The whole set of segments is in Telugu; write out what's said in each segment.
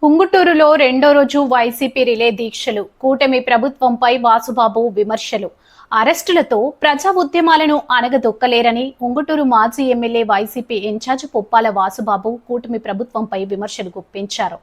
ఉంగుటూరులో రెండో రోజు వైసీపీ రిలే దీక్షలు. కూటమి ప్రభుత్వంపై వాసుబాబు విమర్శలు. అరెస్టులతో ప్రజా ఉద్యమాలను అణగదొక్కలేరని ఉంగుటూరు మాజీ ఎమ్మెల్యే వైసీపీ ఇన్ఛార్జ్ పుప్పాల వాసుబాబు కూటమి ప్రభుత్వంపై విమర్శలు గుప్పించారు.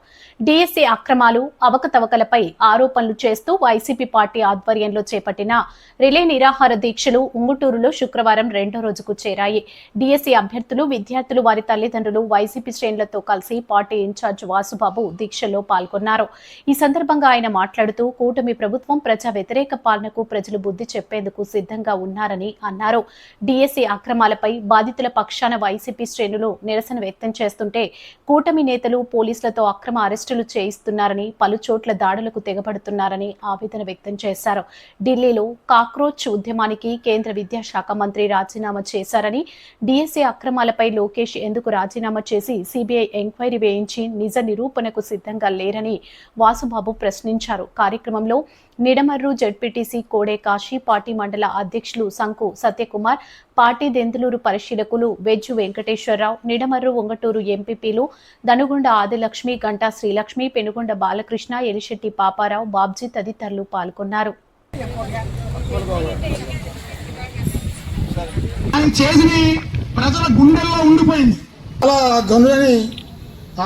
డిఎస్సి అక్రమాలు, అవకతవకలపై ఆరోపణలు చేస్తూ వైసీపీ పార్టీ ఆధ్వర్యంలో చేపట్టిన రిలే నిరాహార దీక్షలు ఉంగుటూరులో శుక్రవారం రెండో రోజుకు చేరాయి. డిఎస్సి అభ్యర్థులు, విద్యార్థులు, వారి తల్లిదండ్రులు వైసీపీ శ్రేణులతో కలిసి పార్టీ ఇన్ఛార్జ్ వాసుబాబు దీక్షల్లో పాల్గొన్నారు. ఈ సందర్భంగా ఆయన మాట్లాడుతూ కూటమి ప్రభుత్వం ప్రజా వ్యతిరేక పాలనకు ప్రజలు బుద్ధి చెప్పారు సిద్ధంగా ఉన్నారని అన్నారు. డిఎస్సి అక్రమాలపై బాధితుల పక్షాన వైసీపీ శ్రేణులు నిరసన వ్యక్తం చేస్తుంటే కూటమి నేతలు పోలీసులతో అక్రమ అరెస్టులు చేయిస్తున్నారని, పలు చోట్ల దాడులకు తెగబడుతున్నారని ఆవేదన వ్యక్తం చేశారు. ఢిల్లీలో కాక్రోచ్ ఉద్యమానికి కేంద్ర విద్యాశాఖ మంత్రి రాజీనామా చేశారని, డిఎస్సి అక్రమాలపై లోకేష్ ఎందుకు రాజీనామా చేసి సిబిఐ ఎంక్వైరీ వేయించి నిజ నిరూపణకు సిద్ధంగా లేరని వాసుబాబు ప్రశ్నించారు. కార్యక్రమంలో నిడమర్రు జెడ్పీటీసీ కోడే కాశీ, పార్టీ మండల అధ్యక్షులు సంకు సత్యకుమార్, పార్టీ దెందులూరు పరిశీలకులు వెజ్జు వెంకటేశ్వరరావు, నిడమర్రు ఉంగటూరు ఎంపీపీలు దనుగొండ ఆదిలక్ష్మి, గంటా శ్రీలక్ష్మి, పెనుగొండ బాలకృష్ణ, ఎలిశెట్టి పాపారావు, బాబ్జీ తదితరులు పాల్గొన్నారు.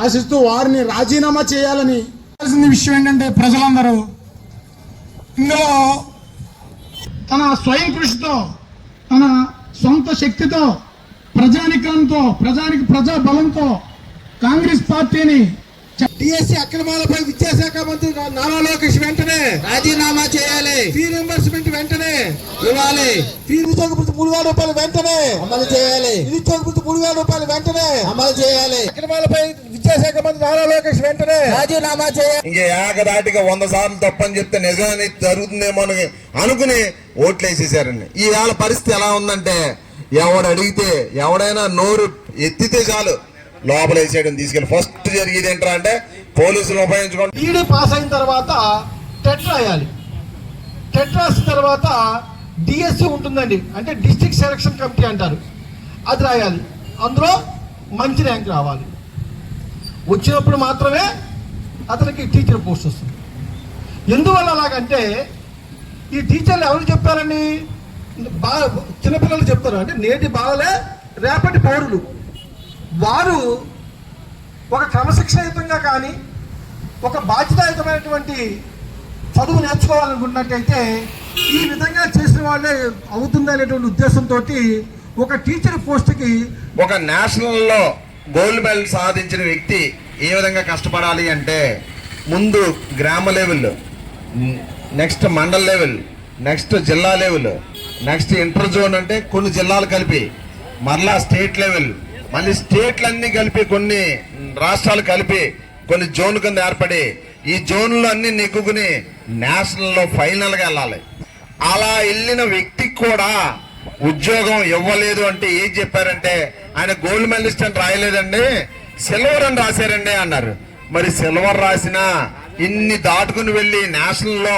ఆశిస్తూ వారిని రాజీనామా చేయాలని విషయం ఏంటంటే, ప్రజలందరూ ఇందులో తన స్వయం కృషితో, తన సొంత శక్తితో, ప్రజానికంతో, ప్రజా బలంతో కాంగ్రెస్ పార్టీని డిఎస్సి అక్రమాలపై విద్యాశాఖ మంత్రి నారా లోకేష్ వెంటనే రాజీనామా చేయాలి. ఫీ రింబర్స్మెంట్ వెంటనే ఇవ్వాలి. ఫీ నిరుద్యోగ భృతి 3,000 రూపాయలు వెంటనే అమలు చేయాలి. నిరుద్యోగ భృతి 3,000 రూపాయలు వెంటనే అమలు చేయాలి. అక్రమాలపై విద్యాశాఖ మంత్రి నారా లోకేష్ వెంటనే రాజీనామా చేయాలి. ఇంకా ఏకదాటిగా 100 సార్లు తప్పని చెప్తే నిజాన్ని జరుగుతుందేమో అనుకుని ఓట్లు వేసేసారండి. ఈ వేళ పరిస్థితి ఎలా ఉందంటే, ఎవడు అడిగితే, ఎవడైనా నోరు ఎత్తితే చాలు లోపల వేసేయడం తీసుకెళ్ళి. ఫస్ట్ జరిగేది ఏంట్రా అంటే పోలీసులు ఉపయోగించుకోండి. ఈడీ పాస్ అయిన తర్వాత టెట్ రాయాలి. టెట్ రాసిన తర్వాత డిఎస్సి ఉంటుందండి, అంటే డిస్ట్రిక్ట్ సెలక్షన్ కమిటీ అంటారు, అది రాయాలి. అందులో మంచి ర్యాంక్ రావాలి. వచ్చినప్పుడు మాత్రమే అతనికి టీచర్ పోస్ట్ వస్తుంది. ఎందువల్ల అలాగంటే, ఈ టీచర్లు ఎవరు చెప్పారని చిన్నపిల్లలు చెప్తారు. అంటే నేటి బాలలే రేపటి పౌరులు. వారు ఒక క్రమశిక్షణయుతంగా కానీ, ఒక బాధ్యతాయుతమైనటువంటి చదువు నేర్చుకోవాలనుకున్నట్టయితే ఈ విధంగా చేసిన వాళ్ళే అవుతుందనేటువంటి ఉద్దేశంతో ఒక టీచర్ పోస్ట్కి ఒక నేషనల్లో గోల్డ్ మెడల్ సాధించిన వ్యక్తి ఏ విధంగా కష్టపడాలి అంటే, ముందు గ్రామ level, next mandal level, next జిల్లా లెవెల్, నెక్స్ట్ ఇంటర్ జోన్ అంటే కొన్ని జిల్లాలు కలిపి, మరలా స్టేట్ లెవెల్, మళ్ళీ స్టేట్లన్నీ కలిపి, కొన్ని రాష్ట్రాలు కలిపి కొన్ని జోన్ కింద ఏర్పడి ఈ జోన్లు అన్ని నెగ్గుకుని నేషనల్లో ఫైనల్గా వెళ్ళాలి. అలా వెళ్ళిన వ్యక్తికి కూడా ఉద్యోగం ఇవ్వలేదు అంటే ఏం చెప్పారంటే, ఆయన గోల్డ్ మెడలిస్ట్ అని రాయలేదండి, సిల్వర్ అని రాశారండి అన్నారు. మరి సిల్వర్ రాసినా ఇన్ని దాటుకుని వెళ్ళి నేషనల్లో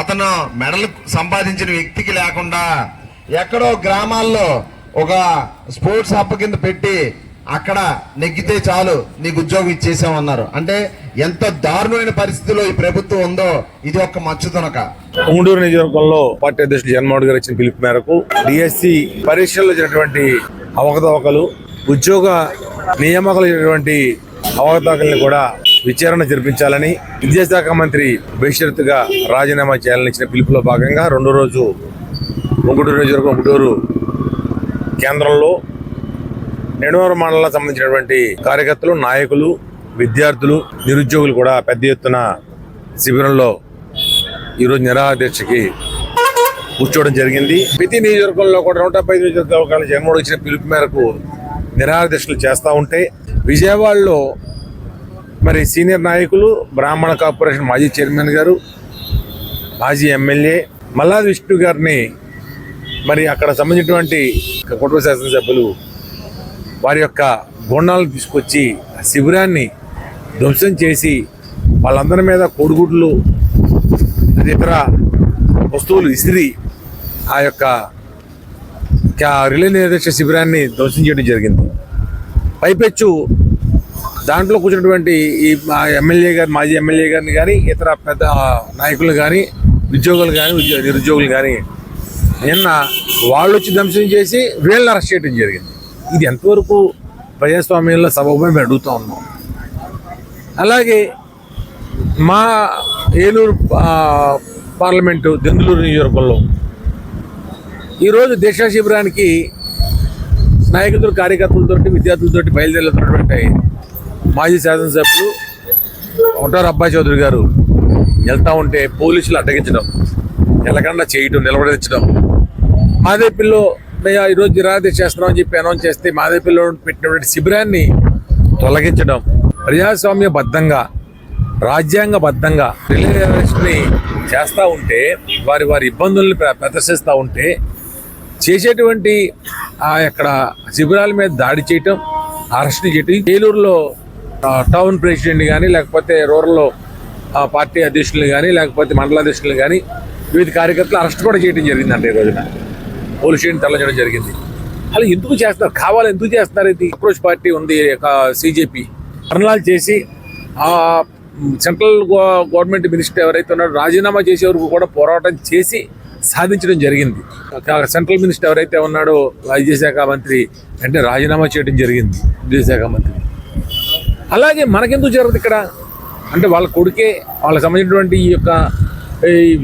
అతను మెడల్ సంపాదించిన వ్యక్తికి లేకుండా ఎక్కడో గ్రామాల్లో ఒక స్పోర్ట్స్ హబ్ కింద పెట్టి అక్కడ నెగ్గితే చాలు నీకు ఉద్యోగం ఇచ్చేసామన్నారు. అంటే ఎంత దారుణమైన పరిస్థితిలో ఈ ప్రభుత్వం ఉందో ఇది ఒక మచ్చుతునక. ఉంగుటూరు నియోజకవర్గంలో పార్టీ అధ్యక్షుడు జగన్మోహన్ గారు ఇచ్చిన పిలుపు మేరకు డిఎస్సి పరీక్షల్లో జరిగినటువంటి అవకతవకలు, ఉద్యోగ నియామకాలు జరిగినటువంటి అవకతవకల్ని కూడా విచారణ జరిపించాలని, విద్యాశాఖ మంత్రి బేషరతుగా రాజీనామా చేయాలని ఇచ్చిన పిలుపులో భాగంగా రెండో రోజు ఉంగుటూరు నియోజకవర్గం ఉంగుటూరు కేంద్రంలో నిడమర్రు మండలానికి సంబంధించినటువంటి కార్యకర్తలు, నాయకులు, విద్యార్థులు, నిరుద్యోగులు కూడా పెద్ద ఎత్తున శిబిరంలో ఈరోజు నిరాహార దీక్షకి కూర్చోవడం జరిగింది. ప్రతి నియోజకవర్గంలో కూడా 115 నియోజకవర్గాలు జగన్మోహన్ ఇచ్చిన పిలుపు మేరకు నిరాహార దీక్షలు చేస్తూ ఉంటే, విజయవాడలో మరి సీనియర్ నాయకులు, బ్రాహ్మణ కార్పొరేషన్ మాజీ చైర్మన్ గారు, మాజీ ఎమ్మెల్యే మల్లాది విష్ణు గారిని మరి అక్కడ సంబంధించినటువంటి కుటుంబ శాసనసభ్యులు వారి యొక్క గుండాలను తీసుకొచ్చి శిబిరాన్ని ధ్వంసం చేసి వాళ్ళందరి మీద కోడిగుడ్లు, ఇతర వస్తువులు ఇసిరి ఆ యొక్క రిలే నిర్దేశ శిబిరాన్ని ధ్వంసం చేయడం జరిగింది. పైపెచ్చు దాంట్లో కూర్చున్నటువంటి ఈ ఎమ్మెల్యే గారు, మాజీ ఎమ్మెల్యే గారిని కానీ, ఇతర పెద్ద నాయకులు కానీ, ఉద్యోగులు కానీ, నిరుద్యోగులు కానీ నిన్న వాళ్ళు వచ్చి ధ్వంసం చేసి వీళ్ళని అరెస్ట్ చేయడం జరిగింది. ఇది ఎంతవరకు ప్రజాస్వామ్యంలో సబబని మేము అడుగుతూ ఉన్నాం. అలాగే మా ఏలూరు పార్లమెంటు దెందులూరు నియోజకవర్గంలో ఈరోజు దీక్షా శిబిరానికి నాయకులతో, కార్యకర్తలతో, విద్యార్థులతో బయలుదేరుతున్నటువంటి మాజీ శాసనసభ్యులు ఒంటారు అబ్బాయి చౌదరి గారు వెళ్తూ ఉంటే పోలీసులు అడ్డగించడం, వెళ్ళకుండా చేయటం, నిలబడించడం, మాదేపల్లిలో ఈరోజు నిరాదీక్ష చేస్తున్నామని చెప్పి అనౌన్స్ చేస్తే మాదేపల్లిలో పెట్టినటువంటి శిబిరాన్ని తొలగించడం, ప్రజాస్వామ్యబద్ధంగా, రాజ్యాంగబద్ధంగా రిలేషన్ని చేస్తూ ఉంటే, వారి ఇబ్బందుల్ని ప్రదర్శిస్తూ ఉంటే చేసేటువంటి అక్కడ శిబిరాల మీద దాడి చేయటం, అరెస్ట్ చేయటం, ఏలూరులో టౌన్ ప్రెసిడెంట్ కానీ, లేకపోతే రూరల్లో పార్టీ అధ్యక్షులు కానీ, లేకపోతే మండలాధ్యక్షులు కానీ, వివిధ కార్యకర్తలు అరెస్ట్ కూడా చేయడం జరిగిందంటే ఈ రోజున పోలీస్ స్టేషన్ తరలించడం జరిగింది. అలా ఎందుకు చేస్తున్నారు? కావాలి ఎందుకు చేస్తున్నారు? ఇది అప్రోచ్ పార్టీ ఉంది, CJP ధర్నాలు చేసి సెంట్రల్ గవర్నమెంట్ మినిస్టర్ ఎవరైతే ఉన్నారో రాజీనామా చేసే వరకు కూడా పోరాటం చేసి సాధించడం జరిగింది. సెంట్రల్ మినిస్టర్ ఎవరైతే ఉన్నాడో విద్యాశాఖ మంత్రి అంటే రాజీనామా చేయడం జరిగింది, విద్యాశాఖ మంత్రి. అలాగే మనకెందుకు జరుగుతుంది ఇక్కడ అంటే వాళ్ళ కొడుకే, వాళ్ళకి సంబంధించినటువంటి ఈ యొక్క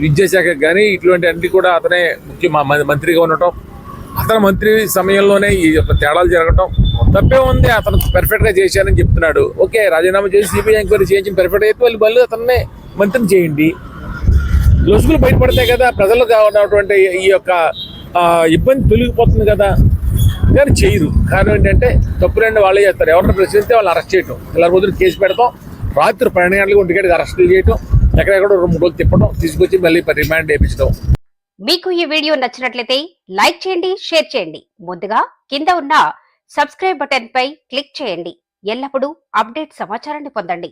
విద్యాశాఖకు కానీ ఇటువంటి అన్ని కూడా అతనే ముఖ్య మంత్రిగా ఉండటం, అతను మంత్రి సమయంలోనే ఈ యొక్క తేడాలు జరగటం తప్పే ఉంది. అతను పర్ఫెక్ట్గా చేశానని చెప్తున్నాడు. ఓకే, రాజీనామా చేసి CBI ఎంక్వైరీ చేయించిన పర్ఫెక్ట్ అయితే వాళ్ళు అతన్నే మంత్రిని చేయండి. లొసుగులు బయటపడతాయి కదా, ప్రజలకు ఉన్నటువంటి ఈ యొక్క ఇబ్బంది తొలగిపోతుంది కదా. కానీ చేయరు. కారణం ఏంటంటే తప్పులండి వాళ్ళే చేస్తారు. ఎవరిని ప్రశ్నిస్తే వాళ్ళు అరెస్ట్ చేయటం, ఇలా రోజులు కేసు పెడతాం, రాత్రి 12 గంటలకు 1 గంటకి అరెస్టులు చేయటం, ఎక్కడెక్కడో 2-3 రోజులు తిప్పడం, తీసుకొచ్చి మళ్ళీ రిమాండ్ వేయించడం. మీకు ఈ వీడియో నచ్చినట్లయితే లైక్ చేయండి, షేర్ చేయండి. ముందుగా కింద ఉన్న సబ్స్క్రైబ్ బటన్ పై క్లిక్ చేయండి. ఎల్లప్పుడూ అప్డేట్ సమాచారాన్ని పొందండి.